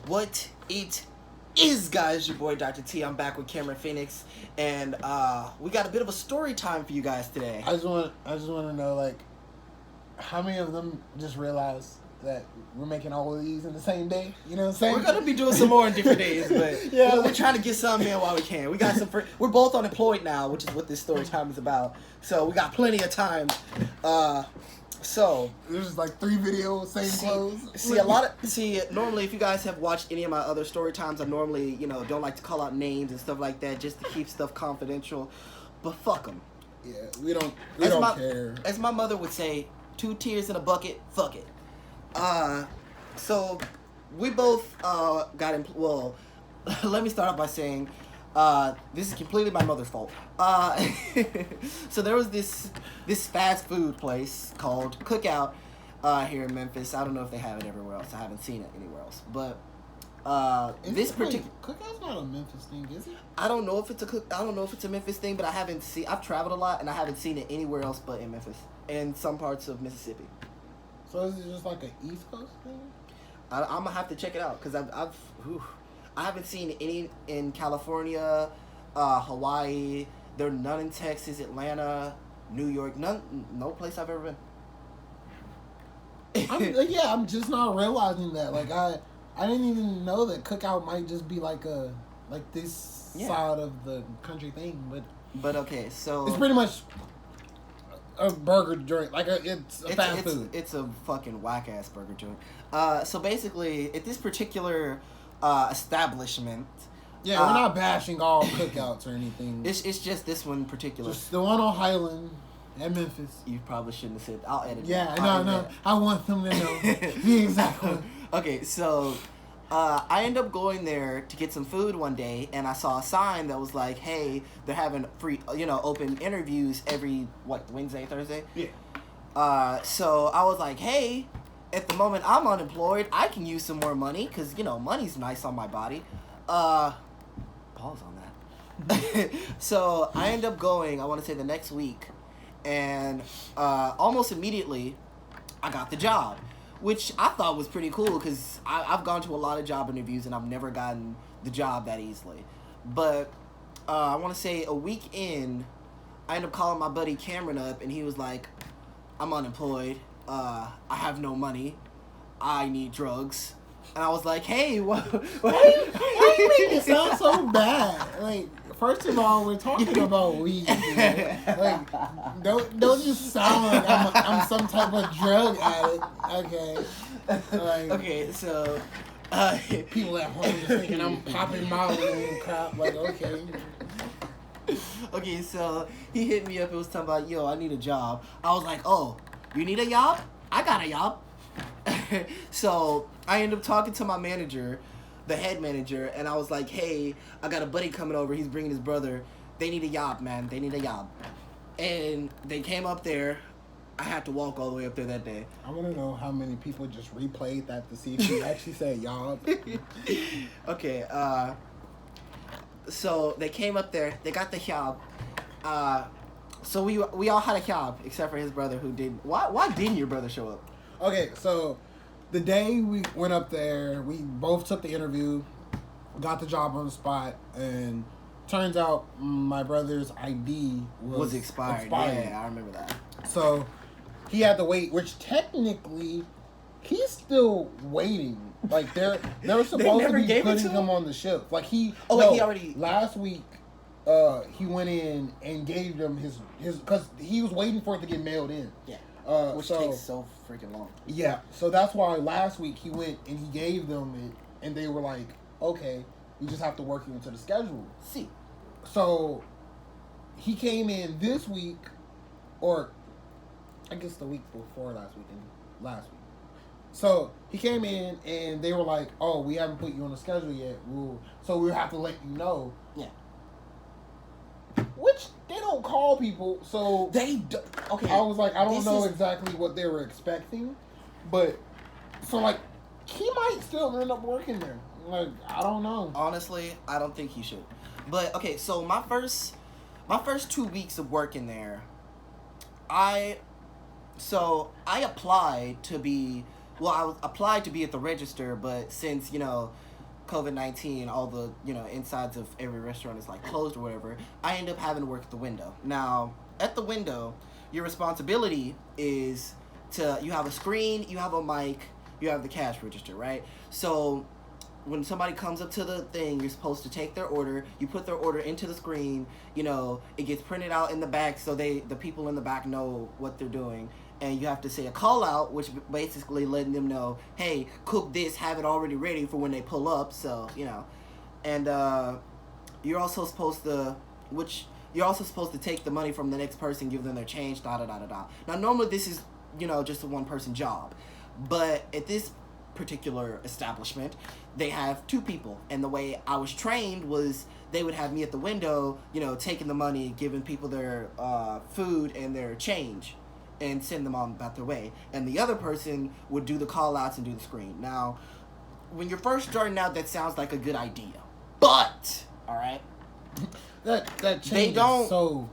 What it is, guys, your boy Dr.T. I'm back with Cameron Phoenix, and we got a bit of a story time for you guys today. I just want to know, like, how many of them just realized that we're making all of these in the same day? You know what I'm saying? We're gonna be doing some more in different days, but yeah, we're trying to get some in while we can. We got some. We're both unemployed now, which is what this story time is about. So we got plenty of time. So there's just like 3 videos, same clothes. Normally, if you guys have watched any of my other story times, I normally, don't like to call out names and stuff like that, just to keep stuff confidential. But fuck them. Yeah, we don't care. As my mother would say, 2 tears in a bucket. Fuck it. So we both well, let me start off by saying this is completely my mother's fault. So there was this fast food place called Cookout here in Memphis. I don't know if they have it everywhere else. I haven't seen it anywhere else. But this particular Cookout's not a Memphis thing, is it? I don't know if it's a Memphis thing, but I've traveled a lot and I haven't seen it anywhere else but in Memphis and some parts of Mississippi. So is it just like an East Coast thing? I'm gonna have to check it out because I haven't seen any in California, Hawaii. There are none in Texas, Atlanta, New York. No place I've ever been. I'm just not realizing that. Like I didn't even know that Cookout might just be like this side of the country thing, But okay, so it's pretty much a burger joint. It's fast food. It's a fucking whack ass burger joint. So basically, at this particular establishment. Yeah, we're not bashing all Cookouts or anything. It's just this one in particular. Just the one on Highland and Memphis. You probably shouldn't have said. I'll edit. Yeah, no. I want them to know the exact one. Okay, so I ended up going there to get some food one day, and I saw a sign that was like, "Hey, they're having free, open interviews every Wednesday, Thursday." Yeah. So I was like, "Hey, at the moment I'm unemployed, I can use some more money because money's nice on my body." Pause on that. So I end up going. I want to say the next week, and almost immediately, I got the job. Which I thought was pretty cool because I've gone to a lot of job interviews and I've never gotten the job that easily. But I want to say a week in, I ended up calling my buddy Cameron up and he was like, "I'm unemployed. I have no money. I need drugs." And I was like, "Hey, why you make it sound so bad? Like, first of all, we're talking about weed. Like, don't just sound like I'm some type of drug addict. Okay. Like, okay, so people at home just thinking I'm popping Molly and crap. Like, okay. Okay, so he hit me up and was talking about, "Yo, I need a job." I was like, "Oh, you need a job? I got a job." So I ended up talking to my manager, the head manager, and I was like, "Hey, I got a buddy coming over. He's bringing his brother. They need a job, man. They need a job." And they came up there. I had to walk all the way up there that day. I want to know how many people just replayed that to see if you actually said y'all. Okay, so they came up there. They got the job. So we all had a job except for his brother who did. Why didn't your brother show up? Okay, so the day we went up there, we both took the interview, got the job on the spot, and turns out my brother's ID was expired. Yeah, I remember that. So he had to wait, which technically he's still waiting. Like they were supposed to be putting him on the ship. Like he already last week. He went in and gave them his because he was waiting for it to get mailed in. Yeah. Which takes so freaking long. Yeah, so that's why last week he went and he gave them it, and they were like, "Okay, you just have to work you into the schedule." See, so he came in this week, or I guess the week before last week. So he came in and they were like, "Oh, we haven't put you on the schedule yet. So we'll have to let you know." Yeah. Which they don't call people, so they do. Okay. I was like, I don't know exactly what they were expecting, but so like he might still end up working there. Like, I don't know. Honestly, I don't think he should. But okay, so my first 2 weeks of working there, I applied to be at the register, but since COVID-19, all the, insides of every restaurant is like closed or whatever, I end up having to work at the window. Now, at the window, your responsibility is you have a screen, you have a mic, you have the cash register, right? So when somebody comes up to the thing, you're supposed to take their order, you put their order into the screen, it gets printed out in the back so the people in the back know what they're doing. And you have to say a call out, which basically letting them know, hey, cook this, have it already ready for when they pull up. So, and you're also supposed to take the money from the next person, give them their change, da da da da da. Now, normally this is, just a one person job, but at this particular establishment, they have two people, and the way I was trained was they would have me at the window, taking the money, giving people their food and their change, and send them on about their way. And the other person would do the call outs and do the screen. Now, when you're first starting out, that sounds like a good idea. But, alright? That changes so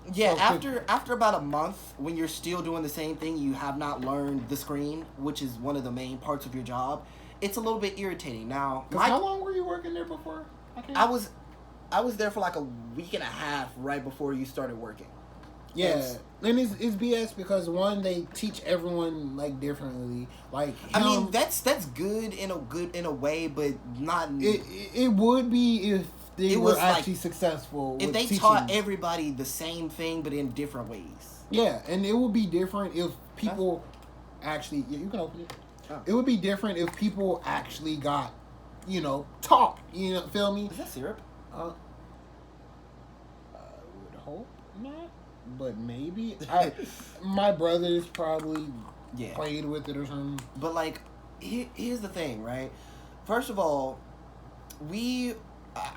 after about a month, when you're still doing the same thing, you have not learned the screen, which is one of the main parts of your job, it's a little bit irritating. Now, how long were you working there before? I was there for like a week and a half right before you started working. Yeah, and it's BS because one, they teach everyone like differently. Like I mean, that's good in a way, but not. It would be if they were actually successful. If they taught everybody the same thing but in different ways. Yeah, and it would be different if people actually. Yeah, you can open it. Oh. It would be different if people actually got, taught. Feel me? Is that syrup? I would hope not. But maybe my brothers probably played with it or something. But like, here's the thing, right? First of all,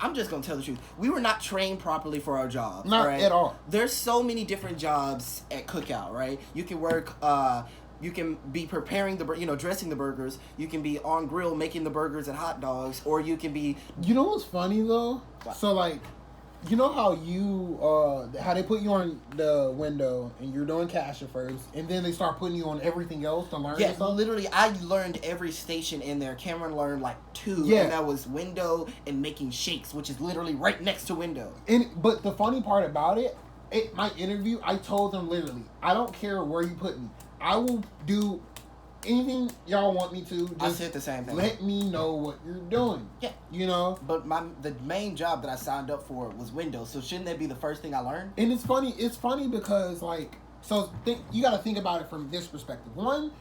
I'm just gonna tell the truth. We were not trained properly for our jobs. Not right? at all. There's so many different jobs at Cookout, right? You can work. You can be preparing dressing the burgers. You can be on grill making the burgers and hot dogs, or you can be. You know what's funny though? What? So like. You know how how they put you on the window and you're doing cashier first, and then they start putting you on everything else to learn. Yeah, literally, I learned every station in there. Cameron learned like 2, and that was window and making shakes, which is literally right next to window. But the funny part about it, my interview, I told them literally, I don't care where you put me, I will do anything y'all want me to. Just I said the same thing. Let me know what you're doing. Yeah. But the main job that I signed up for was Windows, so shouldn't that be the first thing I learned? And it's funny because you got to think about it from this perspective. One,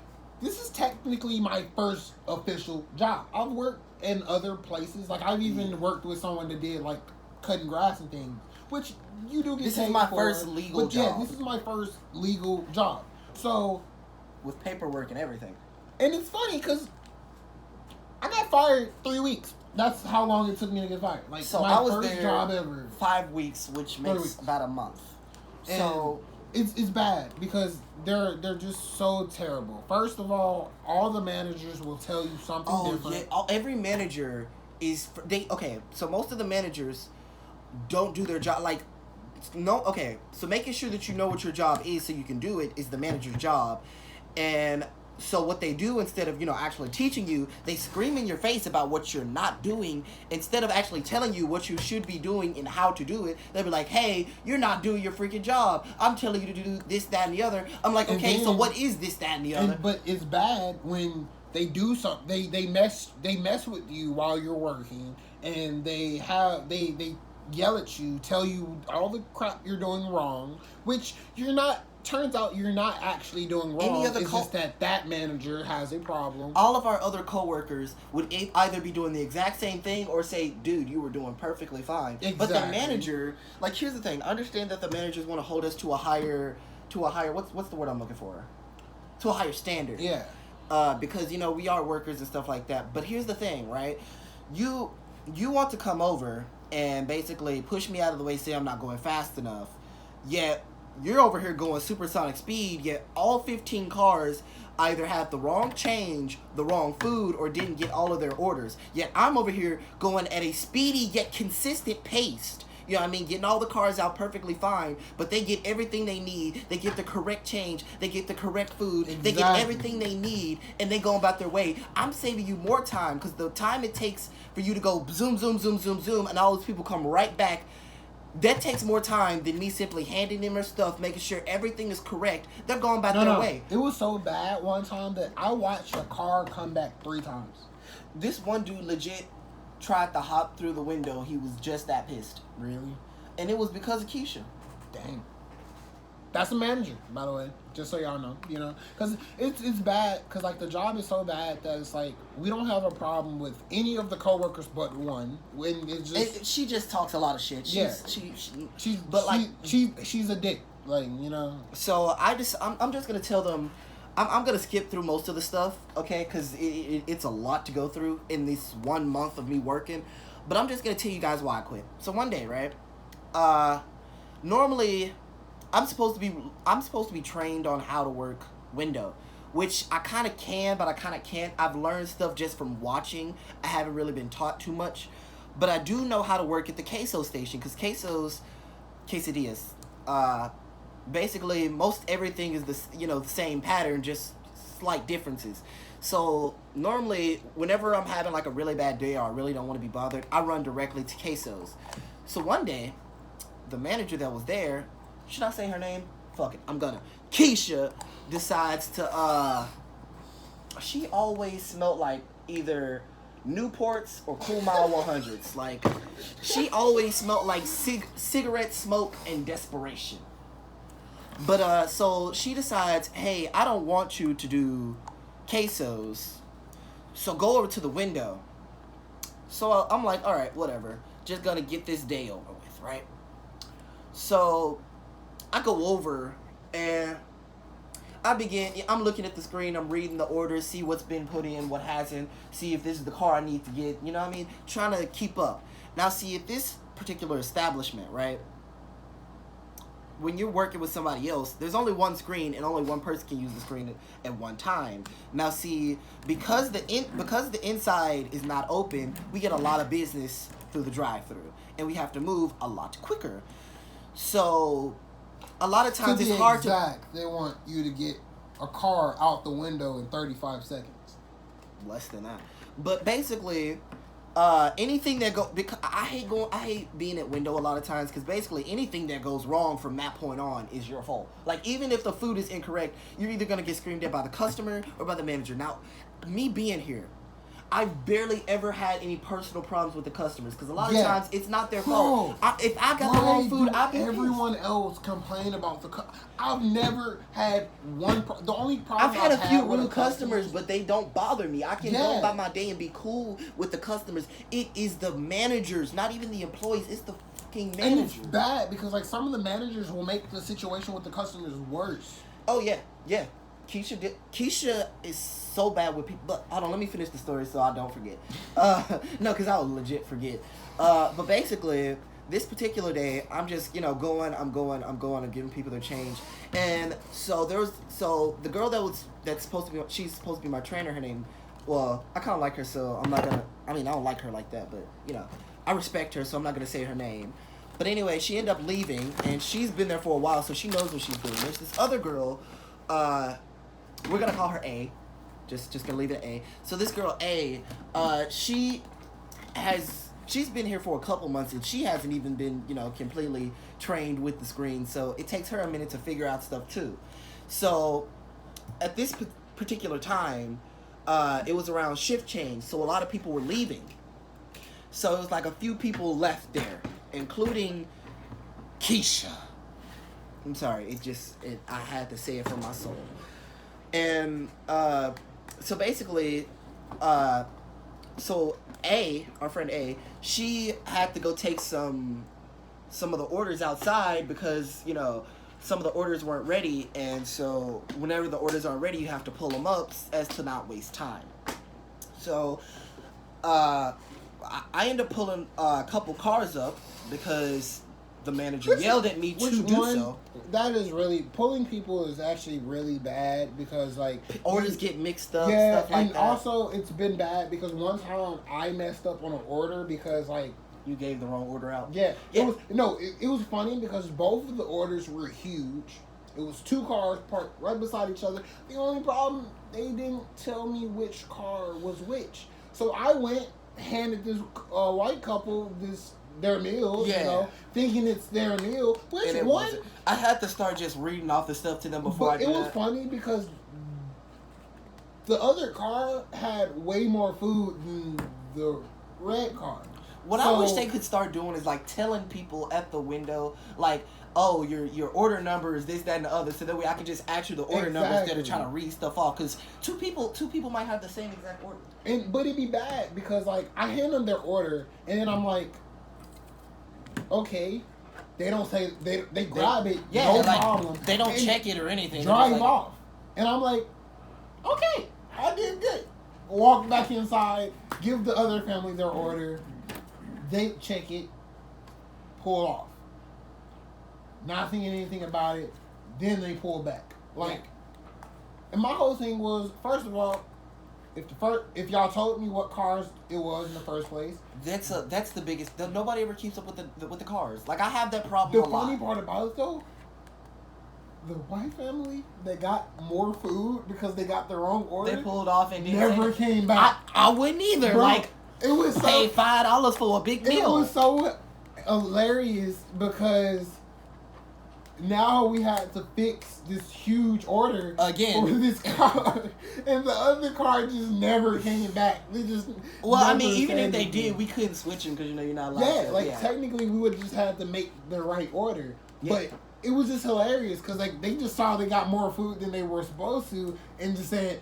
this is technically my first official job. I've worked in other places. Like I've even worked with someone that did like cutting grass and things, which you do get This paid is my for, first legal job. Yeah, this is my first legal job. So. With paperwork and everything. And it's funny because I got fired 3 weeks. That's how long it took me to get fired. Like, so my I was first there job ever. 5 weeks, which makes about a month. And so it's bad because they're just so terrible. First of all the managers will tell you something different. Yeah. Every manager is so most of the managers don't do their job so making sure that you know what your job is so you can do it is the manager's job. And so what they do, instead of, actually teaching you, they scream in your face about what you're not doing. Instead of actually telling you what you should be doing and how to do it, they'll be like, hey, you're not doing your freaking job. I'm telling you to do this, that, and the other. I'm like, okay, so what is this, that, and the other? But it's bad when they do something. They mess with you while you're working, and they yell at you, tell you all the crap you're doing wrong, which you're not. Turns out you're not actually doing wrong. It's just that manager has a problem. All of our other coworkers would either be doing the exact same thing or say, dude, you were doing perfectly fine. Exactly. But the manager, here's the thing. Understand that the managers want to hold us to a higher, what's the word I'm looking for? To a higher standard. Yeah. Because, we are workers and stuff like that. But here's the thing, right? You want to come over and basically push me out of the way, say I'm not going fast enough, yet you're over here going supersonic speed, yet all 15 cars either had the wrong change, the wrong food, or didn't get all of their orders. Yet I'm over here going at a speedy yet consistent pace, You know what I mean? Getting all the cars out perfectly fine, but they get everything they need. They get the correct change. They get the correct food. Exactly. They get everything they need, and they go about their way. I'm saving you more time because the time it takes for you to go zoom, zoom, zoom, zoom, zoom, and all those people come right back, that takes more time than me simply handing them their stuff, making sure everything is correct. They're going about their way. It was so bad one time that I watched a car come back 3 times. This one dude legit tried to hop through the window. He was just that pissed. Really? And it was because of Keisha. Dang. That's the manager, by the way. Just so y'all know, you know, because it's bad. Because like the job is so bad that it's like we don't have a problem with any of the coworkers but one. When it's just she just talks a lot of shit. She's a dick, like, you know. So I'm just gonna tell them. I'm gonna skip through most of the stuff, okay? Because it's a lot to go through in this 1 month of me working. But I'm just gonna tell you guys why I quit. So one day, right? Normally, I'm supposed to be trained on how to work window, which I kind of can, but I kind of can't. I've learned stuff just from watching. I haven't really been taught too much, but I do know how to work at the queso station because quesadillas. Basically, most everything is the same pattern, just slight differences. So normally, whenever I'm having like a really bad day or I really don't want to be bothered, I run directly to quesos. So one day, the manager that was there, should I say her name? Fuck it, I'm gonna. Keisha decides to, she always smelled like either Newports or Cool Mile 100s. Like, she always smelled like cigarette smoke and desperation. But, so she decides, hey, I don't want you to do quesos, so go over to the window. So I'm like, all right, whatever. Just gonna get this day over with, right? So I go over and I'm looking at the screen, I'm reading the orders, see what's been put in, what hasn't, see if this is the car I need to get, you know what I mean? Trying to keep up. Now, see, at this particular establishment, right, when you're working with somebody else, there's only one screen and only one person can use the screen at one time. Now, see, because the inside is not open, we get a lot of business through the drive-thru, and we have to move a lot quicker. So a lot of times it's hard to... They want you to get a car out the window in 35 seconds. Less than that. But basically, anything that go... Because I hate being at window a lot of times because basically anything that goes wrong from that point on is your fault. Like, even if the food is incorrect, you're either going to get screamed at by the customer or by the manager. Now, me being here, I've barely ever had any personal problems with the customers because a lot of times it's not their fault. If I got the wrong food, everyone else complain about the. I've never had one. The only problem I've had a few rude customers, but they don't bother me. I can go about my day and be cool with the customers. It is the managers, not even the employees. It's the fucking managers. And it's bad because like some of the managers will make the situation with the customers worse. Oh yeah. Keisha is so bad with people. But hold on, let me finish the story so I don't forget. No, because I'll legit forget. But basically, this particular day, I'm just I'm going, I'm giving people their change, and so the girl that's supposed to be, she's supposed to be my trainer. Her name, well, I kind of like her, so I'm not gonna. I mean, I don't like her like that, but I respect her, so I'm not gonna say her name. But anyway, she ended up leaving, and she's been there for a while, so she knows what she's doing. There's this other girl. We're gonna call her A. Just gonna leave it at A. So this girl A, she's been here for a couple months and she hasn't even been completely trained with the screen. So it takes her a minute to figure out stuff too. So at this particular time, it was around shift change. So a lot of people were leaving. So it was like a few people left there, including Keisha. I'm sorry, I had to say it from my soul. And, so basically, so A, our friend A, she had to go take some of the orders outside because, some of the orders weren't ready. And so whenever the orders aren't ready, you have to pull them up as to not waste time. So, I ended up pulling a couple cars up because the manager yelled at me to do so. That is really... Pulling people is actually really bad because, like... Orders get mixed up, stuff like that. And also, it's been bad because one time I messed up on an order because, like, You gave the wrong order out. Yeah. It was funny because both of the orders were huge. It was 2 cars parked right beside each other. The only problem, they didn't tell me which car was which. So I went, handed this white couple their meal, thinking it's their meal. Which one? Wasn't. I had to start just reading off the stuff to them before I did it was funny because the other car had way more food than the red car. What I wish they could start doing is like telling people at the window, like, oh, your order number is this, that, and the other, so that way I can just ask you the order number instead of trying to read stuff off. Because two people might have the same exact order. But it'd be bad because like I hand them their order and then I'm like, okay, they don't say they grab it, no problem. They don't check it or anything. Drive off, and I'm like, okay, I did good. Walk back inside, give the other family their order. They check it, pull off. Not thinking anything about it. Then they pull back. And my whole thing was, first of all, if y'all told me what cars it was in the first place, that's the biggest. Nobody ever keeps up with the cars. Like I have that problem. The funny part about it though, the white family that got more food because they got their wrong order, they pulled off and never came back. I wouldn't either. Bro, like it was pay $5 for a big meal. It was so hilarious because now we had to fix this huge order again for this car, and the other car just never came back. They just even if they did, we couldn't switch them because you're not allowed. Yeah, technically we would just have to make the right order, but it was just hilarious because they just saw they got more food than they were supposed to, and just said,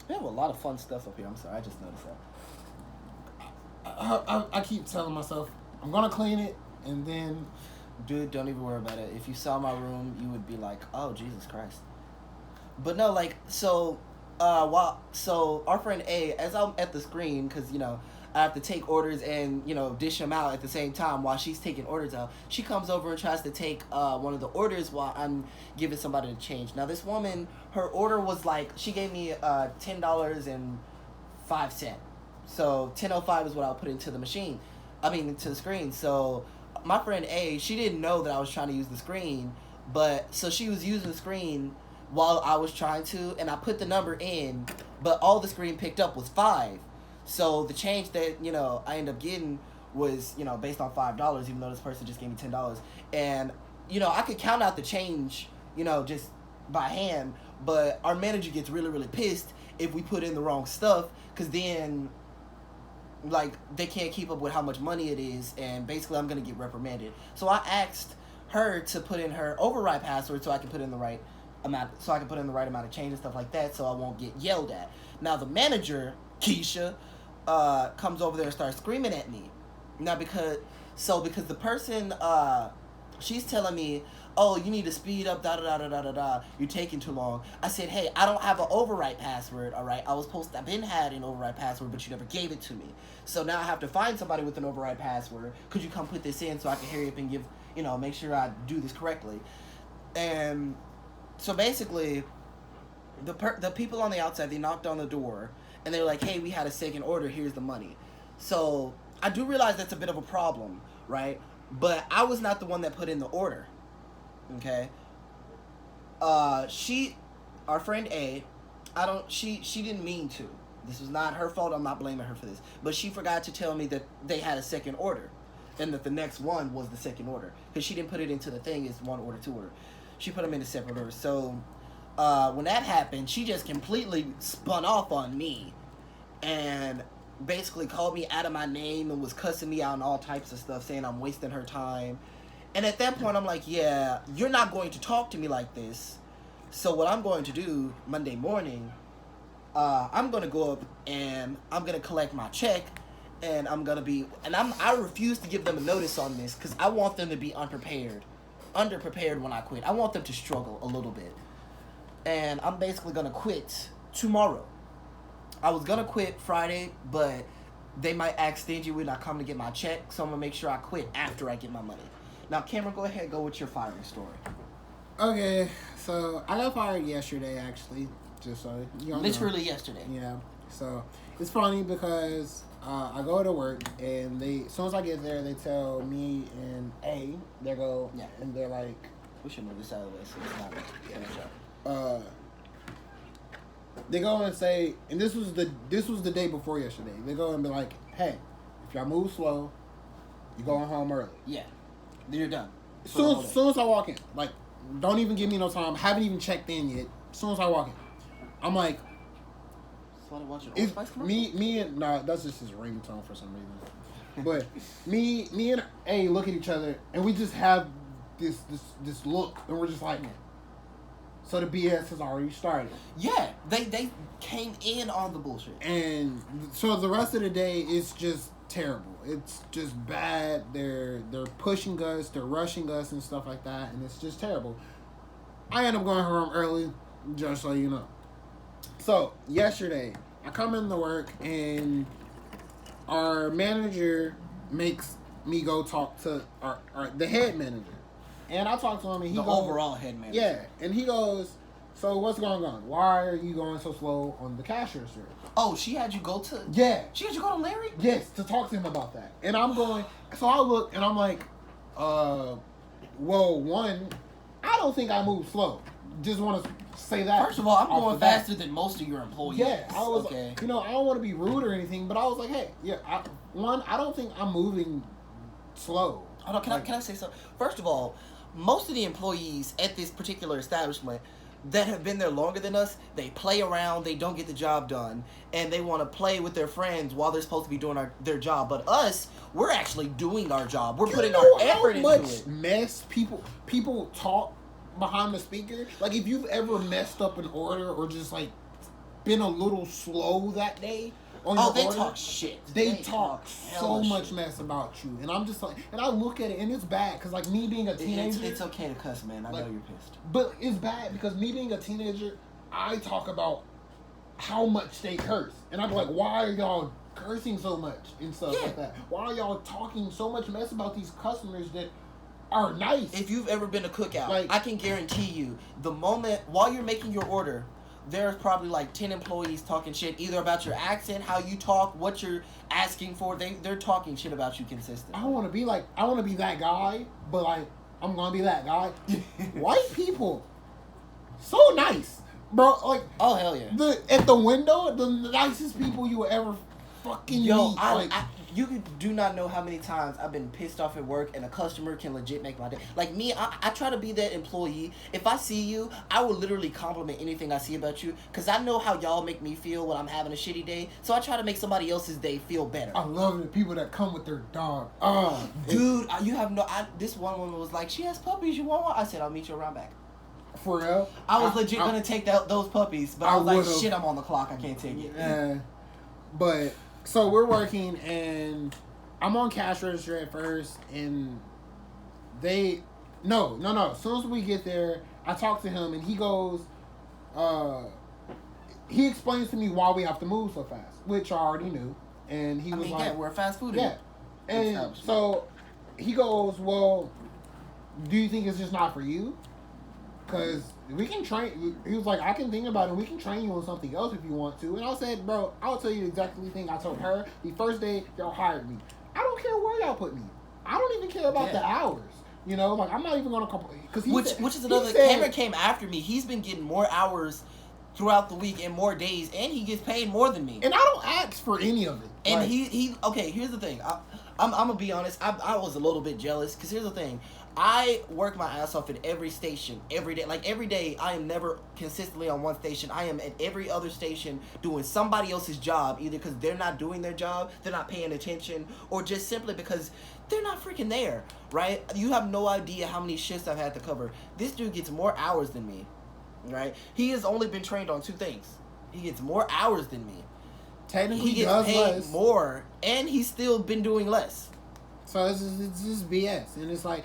"We have a lot of fun stuff up here." I'm sorry, I just noticed that. I keep telling myself I'm gonna clean it, and then. Dude, don't even worry about it. If you saw my room, you would be like, "Oh, Jesus Christ!" But no, so our friend A, as I'm at the screen, because I have to take orders and dish them out at the same time while she's taking orders out. She comes over and tries to take one of the orders while I'm giving somebody the change. Now this woman, her order was she gave me $10.05. So $10.05 is what I'll put into the machine. Into the screen. So. My friend A, she didn't know that I was trying to use the screen, so she was using the screen while I was trying to, and I put the number in, but all the screen picked up was 5. So the change that, I ended up getting was, based on $5, even though this person just gave me $10. And, I could count out the change, just by hand, but our manager gets really, really pissed if we put in the wrong stuff, because then... they can't keep up with how much money it is, and basically I'm going to get reprimanded. So I asked her to put in her override password so I can put in the right amount of change and stuff like that so I won't get yelled at. Now the manager, Keisha, comes over there and starts screaming at me. Now because the person, she's telling me, oh, you need to speed up, da-da-da-da-da-da-da, you're taking too long. I said, hey, I don't have an override password, all right? I've been had an override password, but you never gave it to me. So now I have to find somebody with an override password. Could you come put this in so I can hurry up and give, make sure I do this correctly? And so basically, the people on the outside, they knocked on the door, and they were like, hey, we had a second order, here's the money. So I do realize that's a bit of a problem, right? But I was not the one that put in the order. Okay. Our friend A, she didn't mean to. This was not her fault. I'm not blaming her for this. But she forgot to tell me that they had a second order, and that the next one was the second order, because she didn't put it into the thing as 1 order, 2 order. She put them into separate orders. So when that happened, she just completely spun off on me, and basically called me out of my name and was cussing me out and all types of stuff, saying I'm wasting her time. And at that point, I'm like, yeah, you're not going to talk to me like this. So what I'm going to do Monday morning, I'm going to go up and I'm going to collect my check, and I refuse to give them a notice on this because I want them to be underprepared when I quit. I want them to struggle a little bit. And I'm basically going to quit tomorrow. I was going to quit Friday, but they might act stingy when I come to get my check, so I'm going to make sure I quit after I get my money. Now, Cameron, go ahead and go with your firing story. Okay, so I got fired yesterday, actually. Just so you know. Literally yesterday. Yeah. So it's funny because I go to work, and as soon as I get there, they tell me and A, they go, and they're like, we should move this out of the way so it's not they go and say, and this was the day before yesterday. They go and be like, hey, if y'all move slow, you going home early. Yeah, then you're done. Soon as I walk in, like, don't even give me no time. Haven't even checked in yet. As soon as I walk in, I'm like, that's just his ringtone for some reason. But me and A look at each other, and we just have this look, and we're just like, so the BS has already started. Yeah, they came in on the bullshit, and so the rest of the day is just terrible. It's just bad. They're pushing us, they're rushing us, and stuff like that, and it's just terrible. I end up going home early, just so you know. So, yesterday, I come into work, and our manager makes me go talk to the head manager. And I talk to him, and he goes... The overall head manager. Yeah, and he goes, so what's going on? Why are you going so slow on the cash register? Oh, she had you go to... Yeah. She had you go to Larry? Yes, to talk to him about that. And I'm going... So I look, and I'm like, well, one, I don't think I move slow. Just want to say that. First of all, I'm going faster than most of your employees. Yeah, I was, okay. I don't want to be rude or anything, but I was like, hey, I don't think I'm moving slow. Hold on, can I say something? First of all, most of the employees at this particular establishment that have been there longer than us, they play around, they don't get the job done, and they want to play with their friends while they're supposed to be doing their job. But us, we're actually doing our job. We're putting our effort into it. How much mess people talk behind the speaker? Like, if you've ever messed up an order or just like been a little slow that day on your order, talk shit. They talk so much mess about you, and I'm just like, and I look at it, and it's bad because, like, me being a teenager, it's okay to cuss, man. I know you're pissed, but it's bad because me being a teenager, I talk about how much they curse, and I'm like, why are y'all cursing so much and stuff like that? Why are y'all talking so much mess about these customers that are nice? If you've ever been to Cookout, like, I can guarantee you, the moment while you're making your order, there's probably like 10 employees talking shit either about your accent, how you talk, what you're asking for. They're talking shit about you consistently. I want to be that guy, but like, I'm gonna be that guy. White people, so nice, bro. Like, oh hell yeah. At the window, the nicest people you will ever fucking meet. You do not know how many times I've been pissed off at work and a customer can legit make my day. Like me, I try to be that employee. If I see you, I will literally compliment anything I see about you because I know how y'all make me feel when I'm having a shitty day. So I try to make somebody else's day feel better. I love the people that come with their dog. Dude, you have no... this one woman was like, she has puppies, you want one? I said, I'll meet you around back. For real? I was legit going to take those puppies, but I was like, shit, I'm on the clock. I can't take it. But... So we're working, and I'm on cash register at first, and no. As soon as we get there, I talk to him, and he goes, he explains to me why we have to move so fast, which I already knew, and he was like, yeah, we're a fast food. Yeah, and so he goes, well, do you think it's just not for you? Because we can train. He was like, I can think about it. We can train you on something else if you want to. And I said, bro, I'll tell you exactly the thing I told her. The first day y'all hired me, I don't care where y'all put me. I don't even care about the hours. You know, like, I'm not even gonna complain. Which is another. Cameron came after me. He's been getting more hours throughout the week and more days, and he gets paid more than me. And I don't ask for any of it. And he okay. Here's the thing. I'm gonna be honest. I was a little bit jealous because here's the thing. I work my ass off at every station every day. Like, every day, I am never consistently on one station. I am at every other station doing somebody else's job, either because they're not doing their job, they're not paying attention, or just simply because they're not freaking there, right? You have no idea how many shifts I've had to cover. This dude gets more hours than me, right? He has only been trained on 2 things. He gets more hours than me. Technically, he gets paid more, and he's still been doing less. So it's just BS, and it's like...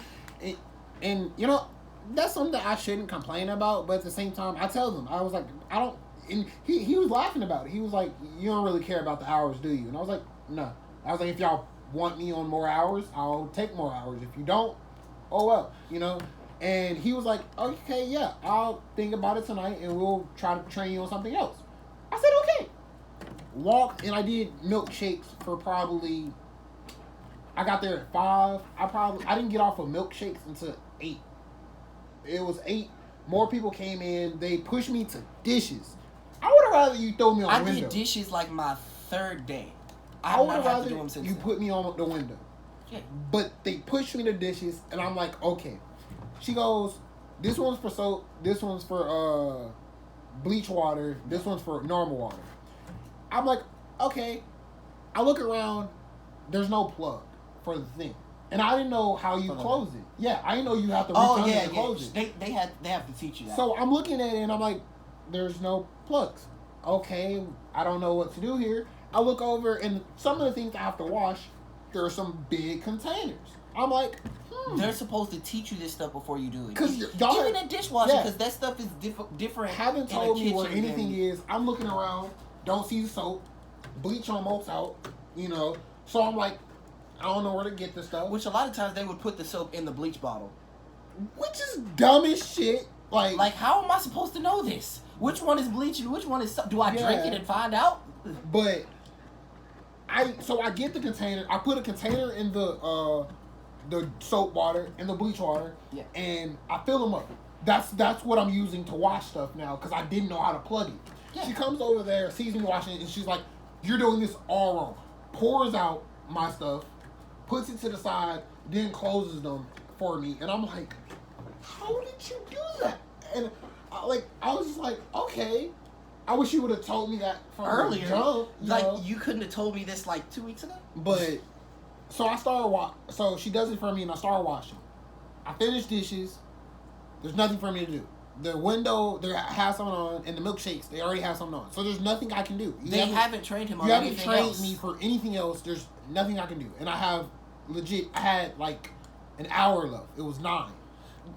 And you know, that's something that I shouldn't complain about, but at the same time, I tell them, I was like, I don't, and he was laughing about it. He was like, you don't really care about the hours, do you? And I was like, no. I was like, if y'all want me on more hours, I'll take more hours. If you don't, oh well, you know. And he was like, okay, yeah, I'll think about it tonight, and we'll try to train you on something else. I said, okay. walked and I did milkshakes for probably. I got there at 5. I didn't get off of milkshakes until 8. It was 8. More people came in. They pushed me to dishes. I would have rather you throw me on the window. I did dishes like my 3rd day. I would have rather you put me on the window. Yeah. But they pushed me to dishes, and I'm like, okay. She goes, this one's for soap. This one's for bleach water. This one's for normal water. I'm like, okay. I look around. There's no plug for the thing. And I didn't know how you close it. Yeah, I didn't know you have to reach and close it. They have to teach you that. So I'm looking at it and I'm like, there's no plugs. Okay, I don't know what to do here. I look over and some of the things I have to wash, there are some big containers. I'm like, They're supposed to teach you this stuff before you do it. Because even in dishwashing, because that stuff is different. Haven't told me where anything is. I'm looking around, don't see the soap, bleach almost out, So I'm like, I don't know where to get this stuff. Which a lot of times they would put the soap in the bleach bottle. Which is dumb as shit. Like how am I supposed to know this? Which one is bleach and which one is soap? Do I drink it and find out? But I get the container. I put a container in the soap water and the bleach water, and I fill them up. That's what I'm using to wash stuff now because I didn't know how to plug it. Yeah. She comes over there, sees me washing it, and she's like, "You're doing this all wrong." Pours out my stuff, puts it to the side, then closes them for me, and I'm like, "How did you do that?" And I was just like, "Okay." I wish you would have told me that from earlier. Jump, you couldn't have told me this 2 weeks ago. But so I started so she does it for me, and I start washing. I finish dishes. There's nothing for me to do. The window, they have something on, and the milkshakes, they already have something on. So there's nothing I can do. They haven't trained him on anything else. You haven't trained me for anything else. There's nothing I can do. And I had an hour left. It was 9.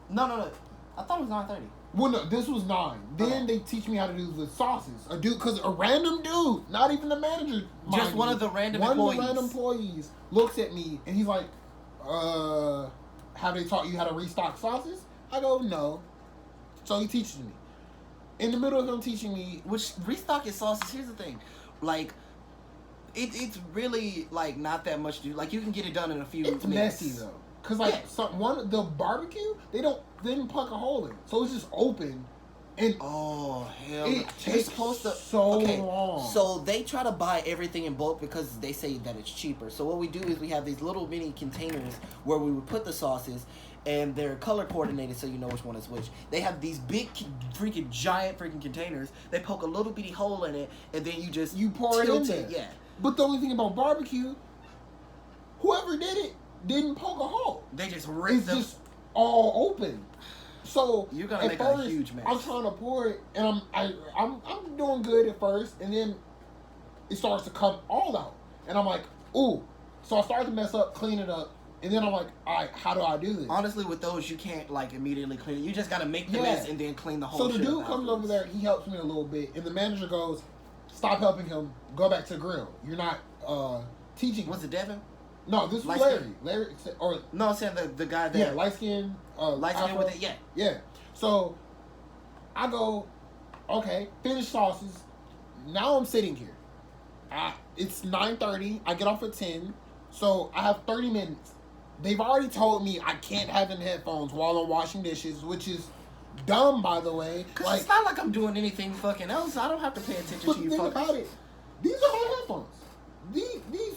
No. I thought it was 9:30. Well, no, this was 9. Then they teach me how to do the sauces. Because a random dude, not even the manager. Just one of the random employees. One of the random employees looks at me, and he's like, have they taught you how to restock sauces? I go, no. So he teaches me. In the middle of him teaching me... Which, restocking sauces, here's the thing. It's really, not that much to do. You can get it done in a few minutes. It's messy, though. Because, the barbecue, they didn't plug a hole in. So it's just open. And oh, hell. It takes so long. So they try to buy everything in bulk because they say that it's cheaper. So what we do is we have these little mini containers where we would put the sauces, and they're color coordinated so you know which one is which. They have these big giant containers. They poke a little bitty hole in it, and then you pour it in there. Yeah. But the only thing about barbecue, whoever did it didn't poke a hole. They just ripped them. It's just all open. So you're gonna make a huge mess. I'm trying to pour it, and I'm doing good at first, and then it starts to come all out, and I'm like, ooh. So I start to mess up, clean it up, and then I'm like, all right, how do I do this? Honestly, with those, you can't immediately clean it. You just gotta make the mess and then clean the whole. So the dude comes over there, he helps me a little bit, and the manager goes, stop helping him, go back to the grill. You're not teaching. Was it Devin? No, this was Larry. Larry, or no, I'm saying the guy that light skin with it. Yeah. So I go, okay, finish sauces. Now I'm sitting here. It's 9:30. I get off at 10, so I have 30 minutes. They've already told me I can't have in headphones while I'm washing dishes, which is dumb, by the way. Cause it's not like I'm doing anything fucking else. I don't have to pay attention to you. But think about it. These are my headphones. These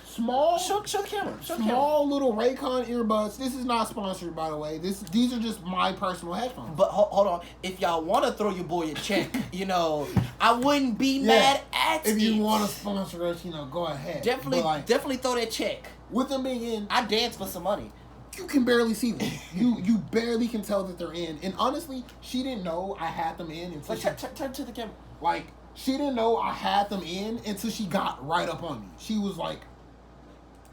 small, show the camera. Small little Raycon earbuds. This is not sponsored, by the way. These are just my personal headphones. But hold on, if y'all want to throw your boy a check, I wouldn't be mad at it. If you want to sponsor us, go ahead. Definitely throw that check. With them being in, I dance for some money. You can barely see them. You barely can tell that they're in. And honestly, she didn't know I had them in until turn to the camera. She didn't know I had them in until she got right up on me. She was like,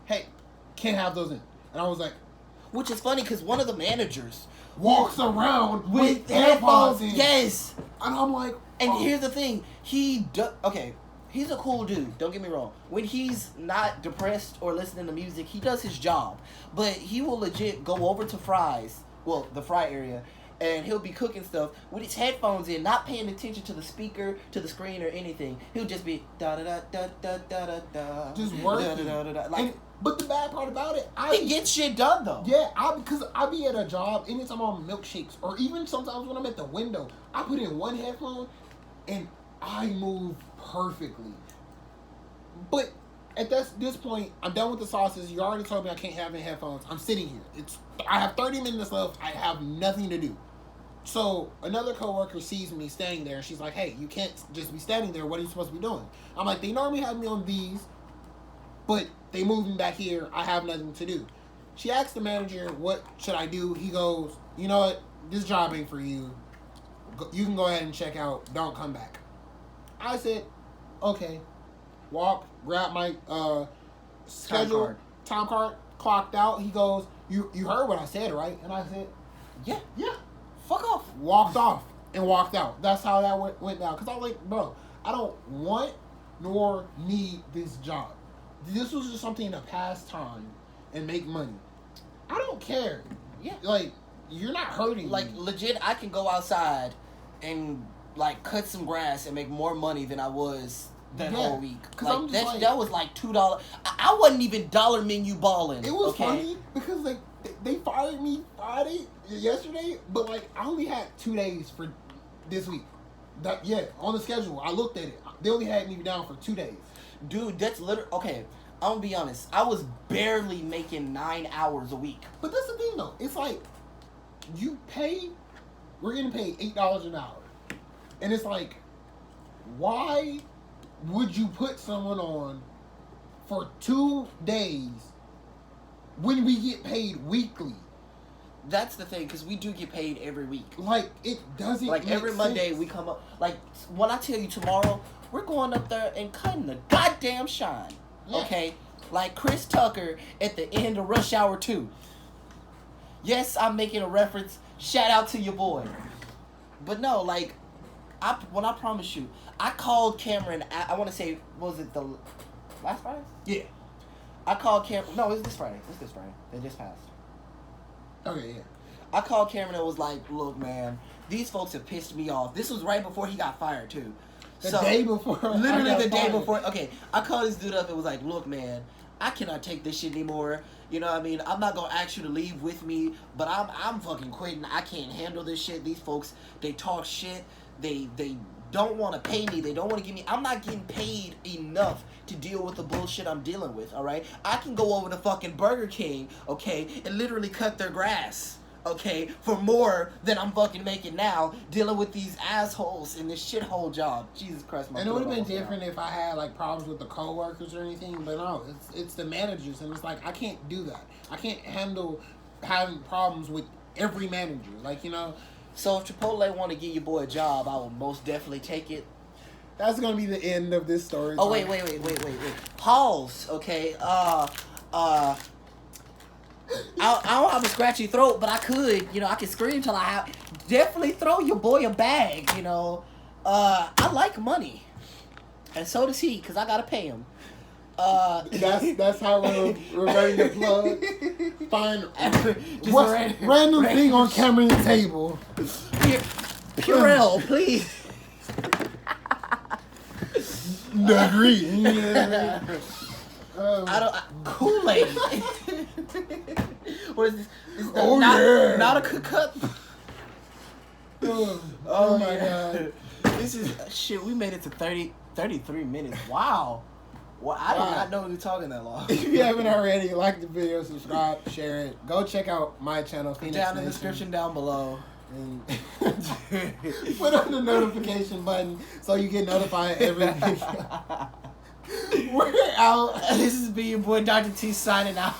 hey, can't have those in. And I was like... Which is funny because one of the managers... walks around with headphones in. Yes. And I'm like... And here's the thing. He's a cool dude. Don't get me wrong. When he's not depressed or listening to music, he does his job. But he will legit go over to Fry's, the fry area, and he'll be cooking stuff with his headphones in, not paying attention to the speaker, to the screen, or anything. He'll just be da da da da da da da, just working. Like, but the bad part about it, he gets shit done though. Yeah, because I be at a job anytime I'm on milkshakes, or even sometimes when I'm at the window, I put in one headphone and I move perfectly. But at this point, I'm done with the sauces. You already told me I can't have any headphones. I'm sitting here. I have 30 minutes left. I have nothing to do. So another coworker sees me standing there, and she's like, "Hey, you can't just be standing there. What are you supposed to be doing?" I'm like, "They normally have me on these, but they moved me back here. I have nothing to do." She asks the manager, "What should I do?" He goes, "You know what? This job ain't for you. You can go ahead and check out. Don't come back." I said, "Okay." Walk, grab my schedule, time card, clocked out. He goes, You heard what I said, right?" And I said, Yeah. Fuck off. Walked off and walked out. That's how that went down. Because I was like, bro, I don't want nor need this job. This was just something to pass time and make money. I don't care. Yeah. Like, you're not hurting me. Legit, I can go outside and, cut some grass and make more money than I was that whole week. That was $2. I wasn't even dollar menu balling. It was funny because they fired me yesterday, but I only had 2 days for this week. On the schedule, I looked at it. They only had me down for 2 days. Dude, that's literally okay. I'm gonna be honest. I was barely making 9 hours a week. But that's the thing, though. It's we're getting paid $8 an hour, and it's why would you put someone on for 2 days when we get paid weekly? That's the thing, because we do get paid every week. It doesn't make every Monday sense. We come up, when I tell you tomorrow, we're going up there and cutting the goddamn shine. Yeah. Okay? Like Chris Tucker at the end of Rush Hour 2. Yes, I'm making a reference. Shout out to your boy. But no, when I promise you, I called Cameron, I want to say, was it the last Friday? Yeah. I called Cameron, no, it's this Friday. They just passed. Okay, yeah. I called Cameron and was like, "Look, man, these folks have pissed me off." This was right before he got fired, too. The day before. Literally the day before. Okay, I called this dude up and was like, "Look, man, I cannot take this shit anymore. You know what I mean? I'm not going to ask you to leave with me, but I'm fucking quitting. I can't handle this shit. These folks, they talk shit. They don't want to pay me. They don't want to give me... I'm not getting paid enough to deal with the bullshit I'm dealing with, all right? I can go over to fucking Burger King, okay, and literally cut their grass, okay, for more than I'm fucking making now, dealing with these assholes in this shithole job." Jesus Christ, my... And it would have been different if I had problems with the coworkers or anything, but no, it's the managers, and it's I can't do that. I can't handle having problems with every manager, So if Chipotle want to give your boy a job, I will most definitely take it. That's gonna be the end of this story. Oh wait. Pause. Okay. I don't have a scratchy throat, but I could. I can scream till I have. Definitely throw your boy a bag. I like money, and so does he, cause I gotta pay him. That's how we're reverting the plug. Find random thing on Cameron's table. Purell, please. Agree. Kool-Aid. What is this? Not a Cookout. Oh my god. This is shit. We made it to 33 minutes. Wow. Well, I did not know we were talking that long. If you haven't already, like the video, subscribe, share it. Go check out my channel, Phoenix down in Nation. the description down below. And put on the notification button so you get notified every video. We're out. This is your boy Dr.T signing out.